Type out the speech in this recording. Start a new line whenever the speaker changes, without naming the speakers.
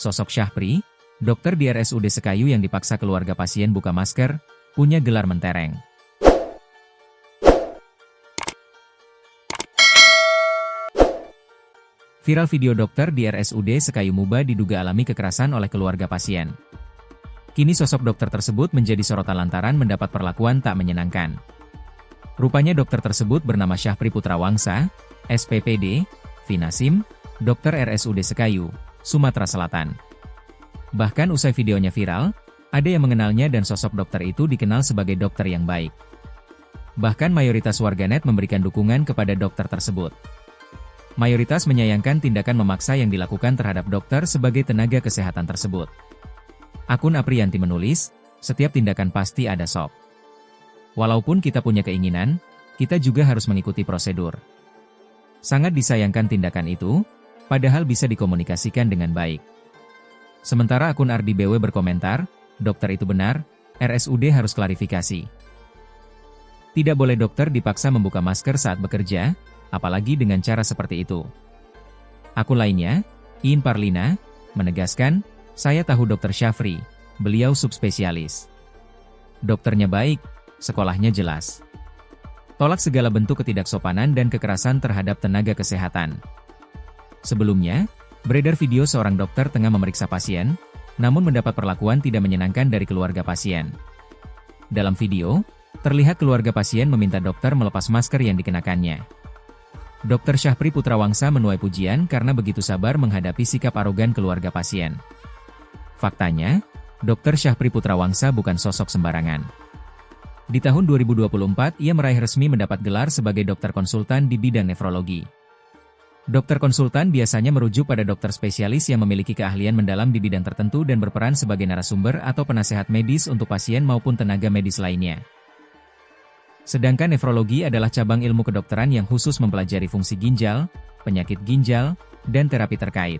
Sosok Syahpri, dokter di RSUD Sekayu yang dipaksa keluarga pasien buka masker, punya gelar mentereng. Viral video dokter di RSUD Sekayu Muba diduga alami kekerasan oleh keluarga pasien. Kini sosok dokter tersebut menjadi sorotan lantaran mendapat perlakuan tak menyenangkan. Rupanya dokter tersebut bernama Syahpri Putrawangsa, SPPD, Finasim, dokter RSUD Sekayu, Sumatera Selatan. Bahkan usai videonya viral, ada yang mengenalnya dan sosok dokter itu dikenal sebagai dokter yang baik. Bahkan mayoritas warganet memberikan dukungan kepada dokter tersebut. Mayoritas menyayangkan tindakan memaksa yang dilakukan terhadap dokter sebagai tenaga kesehatan tersebut. Akun Aprianti menulis, setiap tindakan pasti ada sob. Walaupun kita punya keinginan, kita juga harus mengikuti prosedur. Sangat disayangkan tindakan itu, padahal bisa dikomunikasikan dengan baik. Sementara akun Ardi BW berkomentar, dokter itu benar, RSUD harus klarifikasi. Tidak boleh dokter dipaksa membuka masker saat bekerja, apalagi dengan cara seperti itu. Akun lainnya, Iin Parlina, menegaskan, saya tahu dokter Syahpri, beliau subspesialis. Dokternya baik, sekolahnya jelas. Tolak segala bentuk ketidaksopanan dan kekerasan terhadap tenaga kesehatan. Sebelumnya, beredar video seorang dokter tengah memeriksa pasien, namun mendapat perlakuan tidak menyenangkan dari keluarga pasien. Dalam video, terlihat keluarga pasien meminta dokter melepas masker yang dikenakannya. Dokter Syahpri Putrawangsa menuai pujian karena begitu sabar menghadapi sikap arogan keluarga pasien. Faktanya, Dokter Syahpri Putrawangsa bukan sosok sembarangan. Di tahun 2024, ia meraih resmi mendapat gelar sebagai dokter konsultan di bidang nefrologi. Dokter konsultan biasanya merujuk pada dokter spesialis yang memiliki keahlian mendalam di bidang tertentu dan berperan sebagai narasumber atau penasehat medis untuk pasien maupun tenaga medis lainnya. Sedangkan nefrologi adalah cabang ilmu kedokteran yang khusus mempelajari fungsi ginjal, penyakit ginjal, dan terapi terkait.